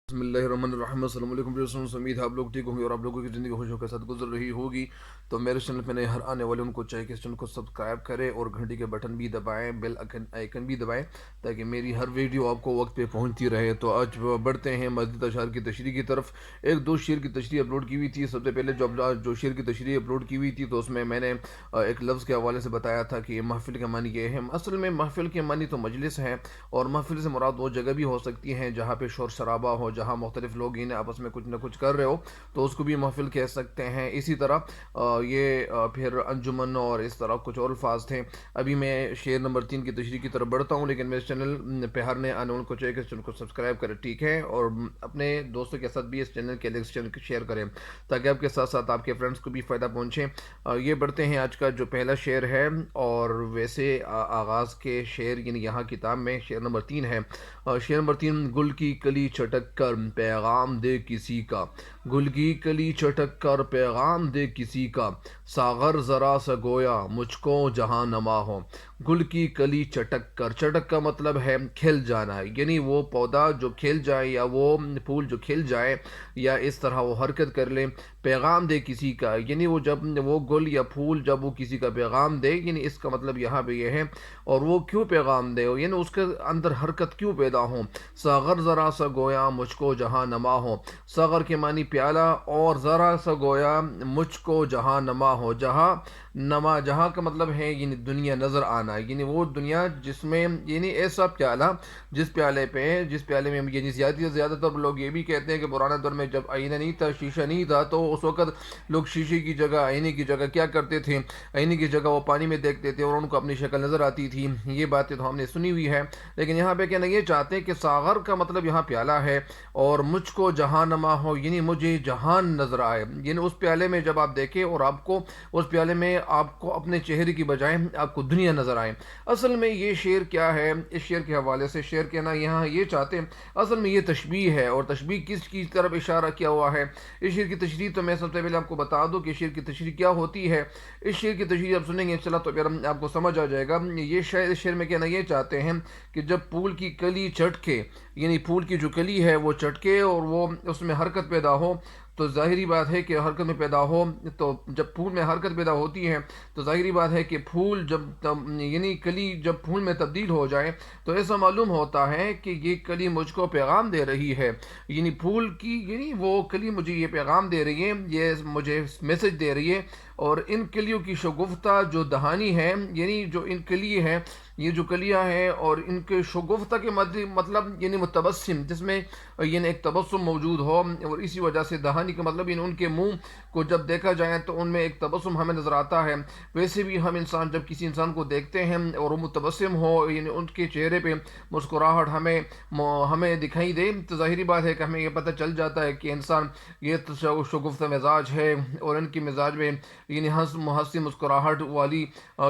بسم اللہ الرحمن الرحیم السلام علیکم ویورز، امید ہے آپ لوگ ٹھیک ہوں گے اور آپ لوگوں کی زندگی خوشیوں کے ساتھ گزر رہی ہوگی. تو میرے چینل پہ نئے ہر آنے والے ان کو چاہیے کہ اس چینل کو سبسکرائب کریں اور گھنٹی کے بٹن بھی دبائیں، بیل آئیکن بھی دبائیں تاکہ میری ہر ویڈیو آپ کو وقت پہ پہنچتی رہے. تو آج بڑھتے ہیں مزید اشعار کی تشریح کی طرف. ایک دو شعر کی تشریح اپلوڈ کی ہوئی تھی. سب سے پہلے جو شعر کی تشریح اپلوڈ کی ہوئی تھی تو اس میں نے ایک لفظ کے حوالے سے بتایا تھا کہ محفل کا معنی یہ ہے. اصل میں محفل کے معنی تو مجلس ہے، اور محفل سے مراد وہ جگہ بھی ہو سکتی ہیں جہاں پہ شور شرابہ ہو، جہاں مختلف لوگ آپس میں کچھ نہ کچھ کر رہے ہو تو اس کو بھی محفل کہہ سکتے ہیں. اسی طرح پھر انجمن اور اس طرح کچھ اور الفاظ تھے. ابھی میں شعر نمبر 3 کی تشریح کی طرف بڑھتا ہوں، لیکن میرے چینل پہ ہر نئے آنے والوں کو چاہیے کہ اس چینل کو سبسکرائب کریں، ٹھیک ہے، اور اپنے دوستوں کے ساتھ بھی اس چینل کے لنک شیئر کریں تاکہ آپ کے ساتھ ساتھ آپ کے فرینڈس کو بھی فائدہ پہنچے. یہ بڑھتے ہیں آج کا جو پہلا شعر ہے. اور ویسے آغاز کے شعر یعنی یہاں کتاب میں شعر نمبر 3 ہے. شعر نمبر 3: گل کی کلی چٹک کر پیغام دے کسی کا، گل کی کلی چٹک کر پیغام دے کسی کا، ساغر ذرا سا گویا مجھ کو جہاں نما ہو. گل کی کلی چٹک کر، چٹک کا مطلب ہے کھل جانا، یعنی وہ پودا جو کھل جائے یا وہ پھول جو کھل جائے یا اس طرح وہ حرکت کر لے. پیغام دے کسی کا، یعنی وہ جب وہ گل یا پھول جب وہ کسی کا پیغام دے، یعنی اس کا مطلب یہاں پہ یہ ہے. اور وہ کیوں پیغام دے، یعنی اس کے اندر حرکت کیوں پیدا ہو. ساغر ذرا سا گویا مجھ کو جہاں نما ہو. ساغر کے معنی پیالہ، اور ذرا سا گویا مجھ کو جہاں نما ہو. جہاں نما، جہاں کا مطلب ہے یعنی دنیا نظر آنا، یعنی وہ دنیا جس میں یعنی ایسا پیالہ جس پیالے میں یعنی زیادہ تر لوگ یہ بھی کہتے ہیں کہ پرانے دور میں جب آئینہ نہیں تھا، شیشہ نہیں تھا، تو اس وقت لوگ شیشے کی جگہ، آئینے کی جگہ کیا کرتے تھے، آئینے کی جگہ وہ پانی میں دیکھتے تھے اور ان کو اپنی شکل نظر آتی تھی. یہ باتیں تو ہم نے سنی ہوئی ہے، لیکن یہاں پہ کہنا یہ چاہتے ہیں کہ ساغر کا مطلب یہاں پیالہ ہے، اور مجھ کو جہاں نما ہو یعنی مجھے جہان نظر آئے. یعنی اس پیالے میں جب آپ دیکھیں اور آپ کو اس پیالے میں آپ کو اپنے چہرے کی بجائے آپ کو دنیا نظر آئے. اصل میں یہ شعر کیا ہے، اس شعر کے حوالے سے شعر کہنا یہاں یہ چاہتے ہیں، اصل میں یہ تشبیہ ہے. اور تشبیہ کس کی طرف اشارہ کیا ہوا ہے؟ اس شعر کی تشریح تو میں سب سے پہلے آپ کو بتا دوں کہ شعر کی تشریح کیا ہوتی ہے. اس شعر کی تشریح آپ سنیں گے چلا تو پھر آپ کو سمجھ آ جائے گا. یہ شعر میں کہنا یہ چاہتے ہیں کہ جب پھول کی کلی چٹکے، یعنی پھول کی جو کلی ہے وہ چٹکے اور وہ اس میں حرکت پیدا ہو، تو ظاہری بات ہے کہ حرکت میں پیدا ہو، تو جب پھول میں حرکت پیدا ہوتی ہے تو ظاہری بات ہے کہ پھول یعنی کلی جب پھول میں تبدیل ہو جائے تو ایسا معلوم ہوتا ہے کہ یہ کلی مجھ کو پیغام دے رہی ہے. یعنی پھول کی یعنی وہ کلی مجھے یہ پیغام دے رہی ہے، یہ مجھے میسج دے رہی ہے. اور ان کلیوں کی شگفتہ جو دہانی ہے، یعنی جو ان کلی ہے، یہ جو کلیاں ہیں اور ان کے شگفتہ کے مطلب یعنی متبسم، جس میں یعنی ایک تبسم موجود ہو، اور اسی وجہ سے دہانی کا مطلب یعنی ان کے منہ کو جب دیکھا جائے تو ان میں ایک تبسم ہمیں نظر آتا ہے. ویسے بھی ہم انسان جب کسی انسان کو دیکھتے ہیں اور وہ متبسم ہو، یعنی ان کے چہرے پہ مسکراہٹ ہمیں دکھائی دے، تو ظاہری بات ہے کہ ہمیں یہ پتہ چل جاتا ہے کہ انسان یہ شگفتہ مزاج ہے، اور ان کے مزاج میں یعنی ہنسی مسکراہٹ والی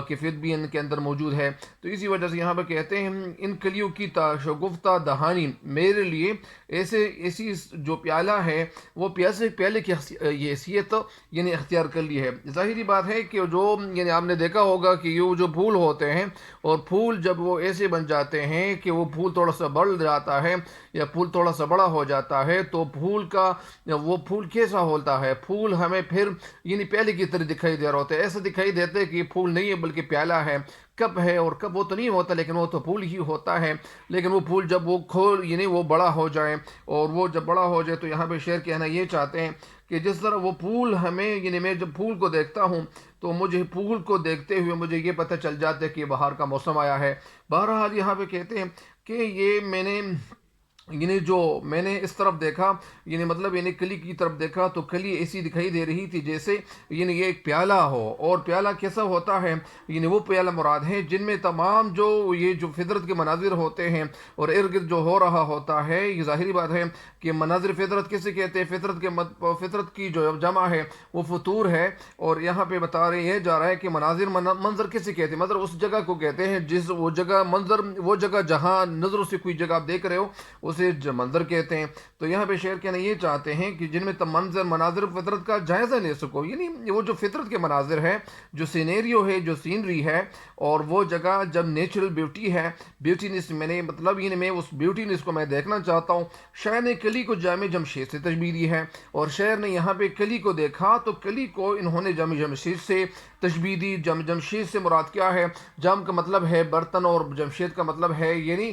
کیفیت بھی ان کے اندر موجود ہے. تو اسی وجہ سے یہاں پہ کہتے ہیں ان کلیوں کی شگفتہ دہانی میرے لیے ایسی جو پیالہ ہے وہ پیالے کی یہ حیثیت یعنی اختیار کر لی ہے. ظاہری بات ہے کہ جو یعنی آپ نے دیکھا ہوگا کہ یہ جو پھول ہوتے ہیں، اور پھول جب وہ ایسے بن جاتے ہیں کہ وہ پھول تھوڑا سا بڑھ جاتا ہے یا پھول تھوڑا سا بڑا ہو جاتا ہے، تو وہ پھول کیسا ہوتا ہے؟ پھول ہمیں پھر یعنی پیالے کی طرح دکھائی دے رہا ہوتا ہے، ایسا دکھائی دیتا ہے کہ یہ پھول نہیں ہے بلکہ پیالہ ہے. کب ہے اور کب وہ تو نہیں ہوتا، لیکن وہ تو پھول ہی ہوتا ہے. لیکن وہ پھول جب وہ یعنی وہ بڑا ہو جائے، اور وہ جب بڑا ہو جائے تو یہاں پہ شعر کہنا یہ چاہتے ہیں کہ جس طرح وہ پھول ہمیں یعنی میں جب پھول کو دیکھتا ہوں تو مجھے پھول کو دیکھتے ہوئے مجھے یہ پتہ چل جاتا ہے کہ بہار کا موسم آیا ہے. بہرحال یہاں پہ کہتے ہیں کہ یہ میں نے اس طرف دیکھا، یعنی مطلب یعنی کلی کی طرف دیکھا تو کلی ایسی دکھائی دے رہی تھی جیسے یعنی یہ ایک پیالہ ہو. اور پیالہ کیسا ہوتا ہے؟ یعنی وہ پیالہ مراد ہے جن میں تمام یہ جو فطرت کے مناظر ہوتے ہیں اور ارد گرد جو ہو رہا ہوتا ہے. یہ ظاہری بات ہے کہ مناظر فطرت کسے کہتے ہیں؟ فطرت کی جو جمع ہے وہ فطور ہے. اور یہاں پہ بتا رہے یہ جا رہا ہے کہ منظر کسے کہتے ہیں؟ منظر اس جگہ کو کہتے ہیں جس وہ جگہ جہاں نظروں سے کوئی جگہ آپ دیکھ رہے ہو، اس اسے منظر کہتے ہیں. تو یہاں پہ شاعر کہنا یہ چاہتے ہیں کہ جن میں مناظر فطرت کا جائزہ لے سکو، یعنی وہ جو فطرت کے مناظر ہے، جو سینیریو ہے، جو سینری ہے، اور وہ جگہ جب نیچرل بیوٹی ہے، بیوٹینس میں نے مطلب یہ میں اس بیوٹینس کو میں دیکھنا چاہتا ہوں. شاعر نے کلی کو جامع جمشید سے تشبیہ دی ہے، اور شاعر نے یہاں پہ کلی کو دیکھا تو کلی کو انہوں نے جامع جمشید سے تشبیہ دی. جامع جمشید سے مراد کیا ہے؟ جام کا مطلب ہے برتن، اور جمشید کا مطلب ہے یعنی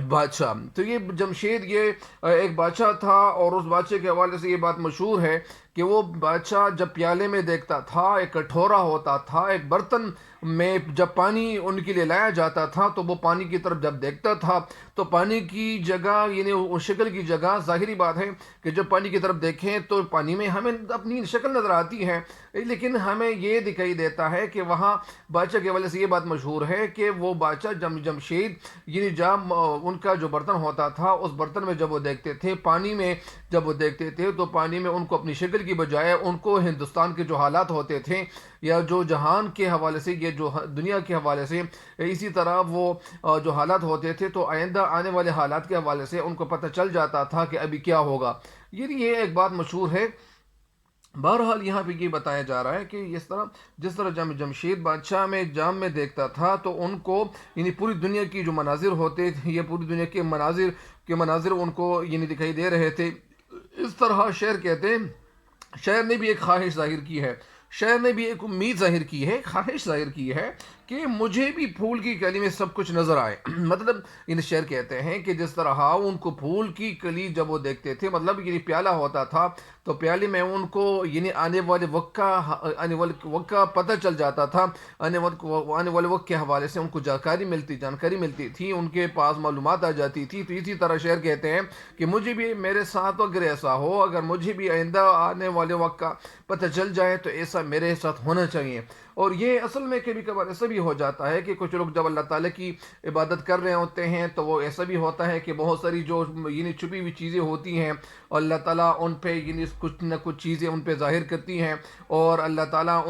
بادشاہ. تو یہ جمشید یہ ایک بادشاہ تھا، اور اس بادشاہ کے حوالے سے یہ بات مشہور ہے کہ وہ بادشاہ جب پیالے میں دیکھتا تھا، ایک کٹورا ہوتا تھا، ایک برتن میں جب پانی ان کے لیے لایا جاتا تھا تو وہ پانی کی طرف جب دیکھتا تھا تو پانی کی جگہ یعنی اس شکل کی جگہ، ظاہری بات ہے کہ جب پانی کی طرف دیکھیں تو پانی میں ہمیں اپنی شکل نظر آتی ہے، لیکن ہمیں یہ دکھائی دیتا ہے کہ وہاں بادشاہ کے وجہ سے یہ بات مشہور ہے کہ وہ بادشاہ جمشید یعنی جب ان کا جو برتن ہوتا تھا اس برتن میں جب وہ دیکھتے تھے، پانی میں جب وہ دیکھتے تھے تو پانی میں ان کو اپنی شکل کی بجائے ان کو ہندوستان کے جو حالات ہوتے تھے یا جو جہان کے حوالے سے، یہ جو دنیا کے حوالے سے، اسی طرح وہ جو حالات ہوتے تھے تو آئندہ آنے والے حالات کے حوالے سے ان کو پتہ چل جاتا تھا کہ ابھی کیا ہوگا. یہ ایک بات مشہور ہے. بہرحال یہاں پہ یہ بتایا جا رہا ہے کہ جس طرح جمشید بادشاہ میں جام میں دیکھتا تھا تو ان کو یعنی پوری دنیا کی جو مناظر ہوتے تھے، یہ پوری دنیا کے مناظر ان کو یعنی دکھائی دے رہے تھے. اس طرح شعر کہتے ہیں، شاعر نے بھی ایک خواہش ظاہر کی ہے، شاعر نے بھی ایک امید ظاہر کی ہے، خواہش ظاہر کی ہے کہ مجھے بھی پھول کی کلی میں سب کچھ نظر آئے. مطلب ان شعر کہتے ہیں کہ جس طرح ان کو پھول کی کلی جب وہ دیکھتے تھے، مطلب یعنی پیالہ ہوتا تھا تو پیالے میں ان کو یعنی آنے والے وقت کا پتہ چل جاتا تھا، آنے والے وقت کے حوالے سے ان کو جانکاری ملتی تھی، ان کے پاس معلومات آ جاتی تھی. تو اسی طرح شعر کہتے ہیں کہ مجھے بھی میرے ساتھ اگر ایسا ہو، اگر مجھے بھی آئندہ آنے والے وقت کا پتہ چل جائے تو ایسا میرے ساتھ ہونا چاہیے. اور یہ اصل میں کبھی کبھار ایسا بھی ہو جاتا ہے کہ کچھ لوگ جب اللہ تعالیٰ کی عبادت کر رہے ہوتے ہیں تو وہ ایسا بھی ہوتا ہے کہ بہت ساری جو یعنی چھپی ہوئی چیزیں ہوتی ہیں اور اللہ تعالیٰ ان پہ یعنی کچھ نہ کچھ چیزیں ان پہ ظاہر کرتی ہیں، اور اللہ تعالیٰ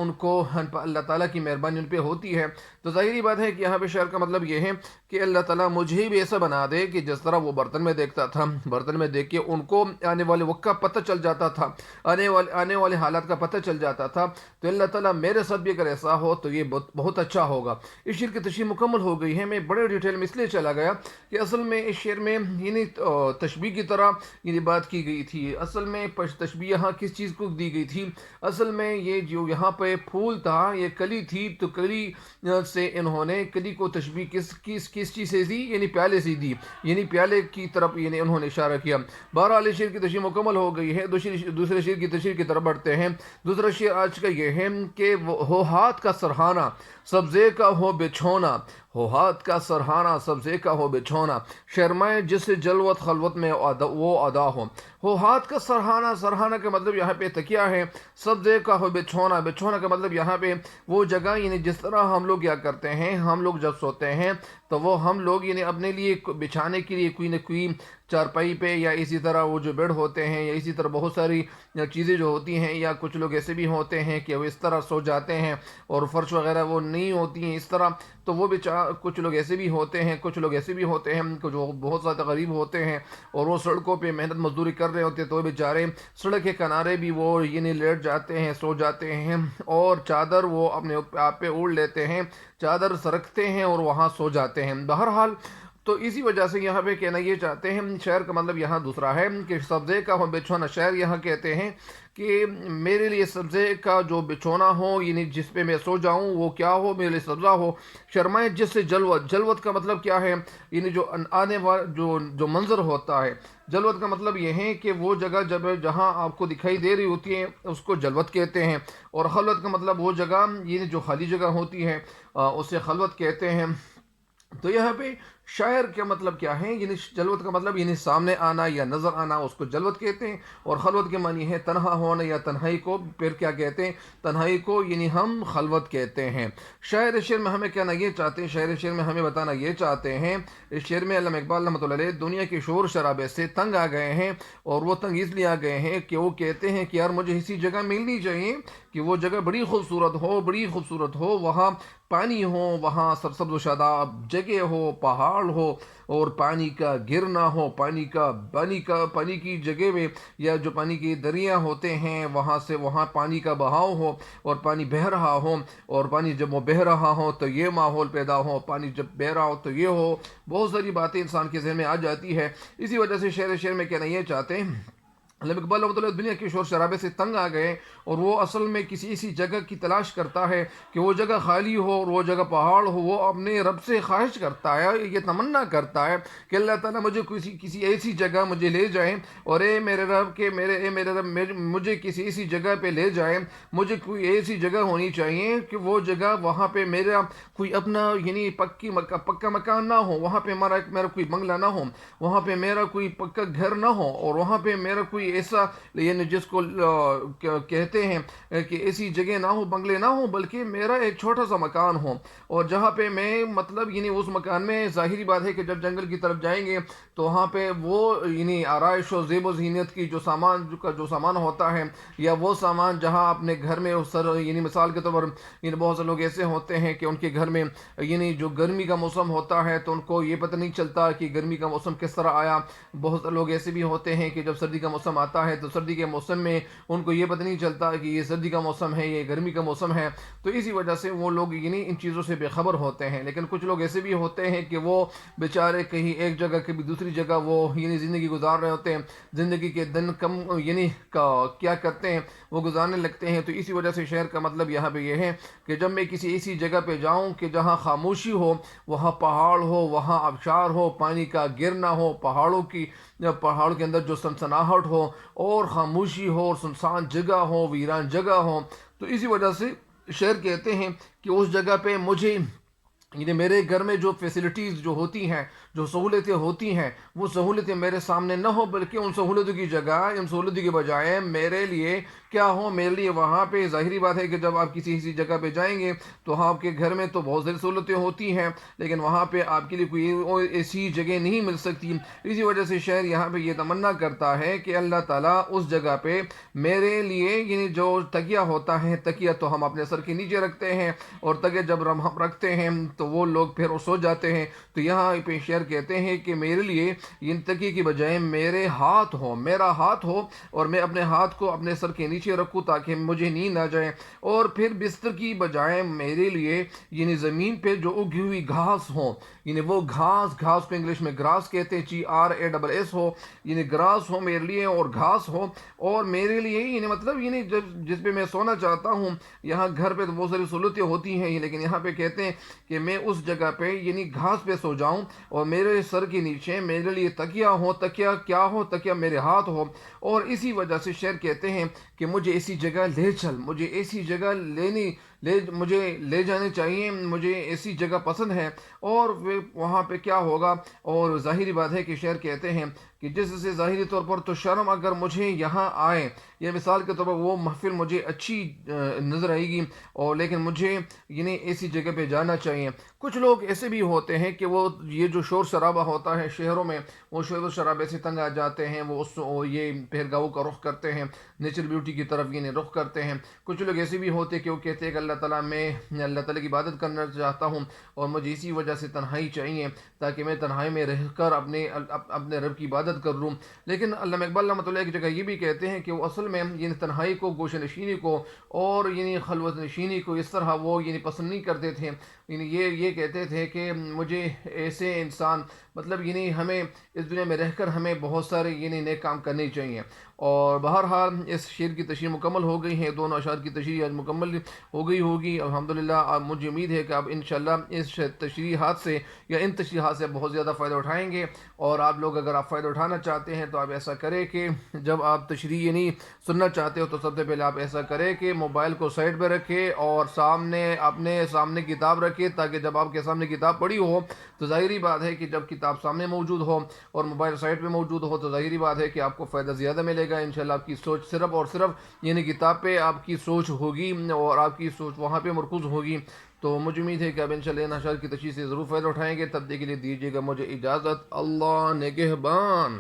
اللہ تعالیٰ کی مہربانی ان پہ ہوتی ہے. تو ظاہری بات ہے کہ یہاں پہ شعر کا مطلب یہ ہے کہ اللہ تعالیٰ مجھے بھی ایسا بنا دے کہ جس طرح وہ برتن میں دیکھتا تھا، برتن میں دیکھ کے ان کو آنے والے وقت کا پتہ چل جاتا تھا، آنے والے حالات کا پتہ چل جاتا تھا. تو اللہ تعالیٰ میرے ساتھ بھی اگر ایسا ہو تو یہ بہت اچھا ہوگا. اس شعر کی تشریح مکمل ہو گئی ہے. میں بڑے ڈیٹیل میں اس لیے چلا گیا کہ اصل میں اس شعر میں یعنی تشبیہ کی طرح یعنی بات کی گئی تھی. اصل میں تشبیہ یہاں کس چیز کو دی گئی تھی؟ اصل میں یہ جو یہاں پہ پھول تھا، یہ کلی تھی، تو کلی سے انہوں نے کلی کو تشبیہ کس چیز سے دی؟ یعنی پیالے سے دی، یعنی پیالے کی طرف یعنی انہوں نے اشارہ کیا. بہرحال شعر کی تشریح مکمل ہو گئی ہے. دوسرے شعر کی تشریح کی طرف بڑھتے ہیں. دوسرا شعر آج کا یہ ہے کہ ہو ہاتھ کا سرہانہ سبزے کا ہو بچھونا، ہو ہاتھ کا سرہانہ سبزے کا ہو بچھونا، شرمائے جس جلوت خلوت میں وہ ادا ہو ہاتھ کا سرہانہ. سرہانہ کا مطلب یہاں پہ تکیہ ہے. سبزے کا ہو بچھونا، بچھونا کا مطلب یہاں پہ وہ جگہ یعنی جس طرح ہم لوگ کیا کرتے ہیں، ہم لوگ جب سوتے ہیں تو وہ ہم لوگ یعنی اپنے لیے بچھانے کے لیے کوئی نہ کوئی چارپائی پہ یا اسی طرح وہ جو بیڈ ہوتے ہیں یا اسی طرح بہت ساری چیزیں جو ہوتی ہیں، یا کچھ لوگ ایسے بھی ہوتے ہیں کہ وہ اس طرح سو جاتے ہیں اور فرش وغیرہ وہ نہیں ہوتی ہیں اس طرح. تو وہ کچھ لوگ ایسے بھی ہوتے ہیں، کچھ لوگ ایسے بھی ہوتے ہیں جو بہت زیادہ غریب ہوتے ہیں اور وہ سڑکوں پہ محنت مزدوری کر رہے ہوتے ہیں، تو وہ بیچارے سڑک کے کنارے بھی وہ یعنی لیٹ جاتے ہیں، سو جاتے ہیں، اور چادر وہ اپنے آپ پہ اوڑھ لیتے ہیں، چادر سرکتے ہیں اور وہاں سو جاتے ہیں. بہرحال تو اسی وجہ سے یہاں پہ کہنا یہ چاہتے ہیں، شعر کا مطلب یہاں دوسرا ہے کہ سبزے کا ہو بچھونا. شعر یہاں کہتے ہیں کہ میرے لیے سبزے کا جو بچھونا ہو یعنی جس پہ میں سو جاؤں وہ کیا ہو، میرے لیے سبزہ ہو. شرمائے جس سے جلوت کا مطلب کیا ہے؟ یعنی جو آنے والا جو منظر ہوتا ہے. جلوت کا مطلب یہ ہے کہ وہ جگہ جہاں آپ کو دکھائی دے رہی ہوتی ہے اس کو جلوت کہتے ہیں. اور خلوت کا مطلب وہ جگہ یعنی جو خالی جگہ ہوتی ہے اسے خلوت کہتے ہیں. تو یہاں پہ شاعر کا مطلب کیا ہے؟ یعنی جلوت کا مطلب یعنی سامنے آنا یا نظر آنا، اس کو جلوت کہتے ہیں. اور خلوت کے معنی ہے تنہا ہونا یا تنہائی کو. پھر کیا کہتے ہیں؟ تنہائی کو یعنی ہم خلوت کہتے ہیں. شاعر شعر میں ہمیں کہنا یہ چاہتے ہیں، شاعر شعر میں ہمیں بتانا یہ چاہتے ہیں، اس شعر میں علامہ اقبال رحمۃ اللہ علیہ دنیا کے شور شرابے سے تنگ آ گئے ہیں. اور وہ تنگ اس لیے آ گئے ہیں کہ وہ کہتے ہیں کہ یار مجھے اسی جگہ ملنی چاہیے کہ وہ جگہ بڑی خوبصورت ہو، وہاں پانی ہو، وہاں سرسبز و شاداب جگہ ہو، پہاڑ پہاڑ ہو اور پانی کا گرنا ہو، پانی کی جگہ میں یا جو پانی کے دریا ہوتے ہیں وہاں سے وہاں پانی کا بہاؤ ہو اور پانی بہہ رہا ہو، اور پانی جب وہ بہہ رہا ہو تو یہ ماحول پیدا ہو، پانی جب بہہ رہا ہو تو یہ ہو، بہت ساری باتیں انسان کے ذہن میں آ جاتی ہے۔ اسی وجہ سے شعر میں کہنا یہ چاہتے ہیں، علامہ اقبال رحمۃ اللہ دنیا کے شور شرابے سے تنگ آ گئے، اور وہ اصل میں کسی ایسی جگہ کی تلاش کرتا ہے کہ وہ جگہ خالی ہو اور وہ جگہ پہاڑ ہو۔ وہ اپنے رب سے خواہش کرتا ہے، یہ تمنا کرتا ہے کہ اللہ تعالیٰ مجھے کسی ایسی جگہ مجھے لے جائیں، اور اے میرے رب مجھے کسی ایسی جگہ پہ لے جائیں، مجھے کوئی ایسی جگہ ہونی چاہیے کہ وہ جگہ وہاں پہ میرا کوئی اپنا یعنی پکا مکان نہ ہو، وہاں پہ میرا کوئی بنگلہ نہ ہو، وہاں پہ میرا کوئی پکا گھر نہ ہو، اور وہاں پہ میرا کوئی ایسا یعنی جس کو کہتے ہیں کہ ایسی جگہ نہ ہو، بنگلے نہ ہو، بلکہ میرا ایک چھوٹا سا مکان ہو، اور جہاں پہ میں مطلب یعنی اس مکان میں ظاہری بات ہے کہ جب جنگل کی طرف جائیں گے تو وہاں پہ وہ یعنی آرائش و زیب و زینت کی جو سامان ہوتا ہے، یا وہ سامان جہاں اپنے گھر میں یعنی مثال کے طور پر یعنی بہت سے لوگ ایسے ہوتے ہیں کہ ان کے گھر میں یعنی جو گرمی کا موسم ہوتا ہے تو ان کو یہ پتہ نہیں چلتا کہ گرمی کا موسم کس طرح آیا۔ بہت سے لوگ ایسے بھی ہوتے ہیں کہ جب سردی کا موسم آتا ہے تو سردی کے موسم میں ان کو یہ پتہ نہیں چلتا کہ یہ سردی کا موسم ہے، یہ گرمی کا موسم ہے، تو اسی وجہ سے وہ لوگ یعنی ان چیزوں سے بے خبر ہوتے ہیں۔ لیکن کچھ لوگ ایسے بھی ہوتے ہیں کہ وہ بیچارے کہیں ایک جگہ کبھی دوسری جگہ وہ یعنی زندگی گزار رہے ہوتے ہیں، زندگی کے دن کم یعنی کیا کرتے ہیں وہ گزارنے لگتے ہیں۔ تو اسی وجہ سے شعر کا مطلب یہاں پہ یہ ہے کہ جب میں کسی ایسی جگہ پہ جاؤں کہ جہاں خاموشی ہو، وہاں پہاڑ ہو، وہاں آبشار ہو، پانی کا گرنا ہو، پہاڑوں کے اندر جو سنسناہٹ ہو، اور خاموشی ہو، اور سنسان جگہ ہو، ویران جگہ ہو، تو اسی وجہ سے شعر کہتے ہیں کہ اس جگہ پہ مجھے یعنی میرے گھر میں جو فیسلٹیز جو ہوتی ہیں، جو سہولتیں ہوتی ہیں، وہ سہولتیں میرے سامنے نہ ہو، بلکہ ان سہولتوں کی جگہ، ان سہولتوں کے بجائے میرے لیے کیا ہو، میرے لیے وہاں پہ ظاہری بات ہے کہ جب آپ کسی ایسی جگہ پہ جائیں گے تو آپ کے گھر میں تو بہت ساری سہولتیں ہوتی ہیں، لیکن وہاں پہ آپ کے لیے کوئی ایسی جگہ نہیں مل سکتی۔ اسی وجہ سے شاعر یہاں پہ یہ تمنا کرتا ہے کہ اللہ تعالیٰ اس جگہ پہ میرے لیے یعنی جو تکیہ ہوتا ہے، تکیہ تو ہم اپنے سر کے نیچے رکھتے ہیں، اور تکیہ جب ہم رکھتے ہیں تو وہ لوگ پھر سو جاتے ہیں، تو یہاں پہ شعر کہتے ہیں کہ میرے لیے ان تکیے کی بجائے میرا ہاتھ ہو، اور میں اپنے ہاتھ کو اپنے سر کے نیچے رکھوں تاکہ مجھے نیند نہ جائے، اور پھر بستر کی بجائے میرے لیے یعنی زمین پہ جو اگی ہوئی گھاس ہو، یعنی وہ گھاس کو انگلش میں گراس کہتے ہیں، GRASS ہو، یعنی گراس ہو میرے لیے اور گھاس ہو، اور میرے لیے یعنی مطلب یعنی جس پہ میں سونا چاہتا ہوں، یہاں گھر پہ تو بہت ساری سہولتیں ہوتی ہیں، لیکن یہاں پہ کہتے ہیں کہ میں اس جگہ پہ یعنی گھاس پہ سو جاؤں، اور میرے سر کے نیچے میرے لیے تکیہ ہو، تکیہ کیا ہو، تکیہ میرے ہاتھ ہو۔ اور اسی وجہ سے شعر کہتے ہیں کہ مجھے ایسی جگہ لے چل، مجھے ایسی جگہ مجھے لے جانے چاہیے، مجھے ایسی جگہ پسند ہے، اور وہاں پہ کیا ہوگا۔ اور ظاہری بات ہے کہ شعر کہتے ہیں کہ جس سے ظاہری طور پر تو شرم اگر مجھے یہاں آئے، یا مثال کے طور پر وہ محفل مجھے اچھی نظر آئے گی، اور لیکن مجھے یعنی ایسی جگہ پہ جانا چاہیے۔ کچھ لوگ ایسے بھی ہوتے ہیں کہ وہ یہ جو شور شرابہ ہوتا ہے شہروں میں، وہ شور و شرابے سے تنگ آ جاتے ہیں، وہ یہ پہلگاہوں کا رخ کرتے ہیں، نیچر بیوٹی کی طرف یعنی رخ کرتے ہیں۔ کچھ لوگ ایسے بھی ہوتے ہیں کہ وہ کہتے ہیں کہ اللہ تعالیٰ کی عبادت کرنا چاہتا ہوں، اور مجھے اسی وجہ سے تنہائی چاہیے تاکہ میں تنہائی میں رہ کر اپنے رب کی عبادت کر لوں۔ لیکن علامہ اقبال رحمۃ اللہ ایک جگہ یہ بھی کہتے ہیں کہ وہ اصل میں یعنی تنہائی کو، گوشہ نشینی کو، اور یعنی خلوت نشینی کو اس طرح وہ یعنی پسند نہیں کرتے تھے، یعنی یہ کہتے تھے کہ مجھے ایسے انسان مطلب یعنی ہمیں اس دنیا میں رہ کر ہمیں بہت سارے یعنی نیک کام کرنے چاہیے۔ اور بہرحال اس شعر کی تشریح مکمل ہو گئی ہے، دونوں اشعار کی تشریح آج مکمل ہو گئی ہوگی الحمدللہ۔ اب مجھے امید ہے کہ آپ انشاءاللہ اس تشریحات سے یا ان تشریحات سے بہت زیادہ فائدہ اٹھائیں گے، اور آپ لوگ اگر آپ فائدہ اٹھانا چاہتے ہیں تو آپ ایسا کریں کہ جب آپ تشریح یعنی سننا چاہتے ہو تو سب سے پہلے آپ ایسا کریں کہ موبائل کو سائڈ پہ رکھیں اور اپنے سامنے کتاب رکھیں، تاکہ جب آپ کے سامنے کتاب پڑھی ہو تو ظاہری بات ہے کہ جب کتاب سامنے موجود ہو اور موبائل سائڈ پہ موجود ہو تو ظاہری بات ہے کہ آپ کو فائدہ زیادہ ملے گا انشاءاللہ۔ آپ کی سوچ صرف اور صرف یعنی کتاب پہ آپ کی سوچ ہوگی، اور آپ کی سوچ وہاں پہ مرکوز ہوگی۔ تو مجھے امید ہے کہ آپ انشاءاللہ ان اشعار کی تشریح سے ضرور فائدہ اٹھائیں گے۔ تب تک کے لیے دیجیے گا مجھے اجازت، اللہ نگہبان۔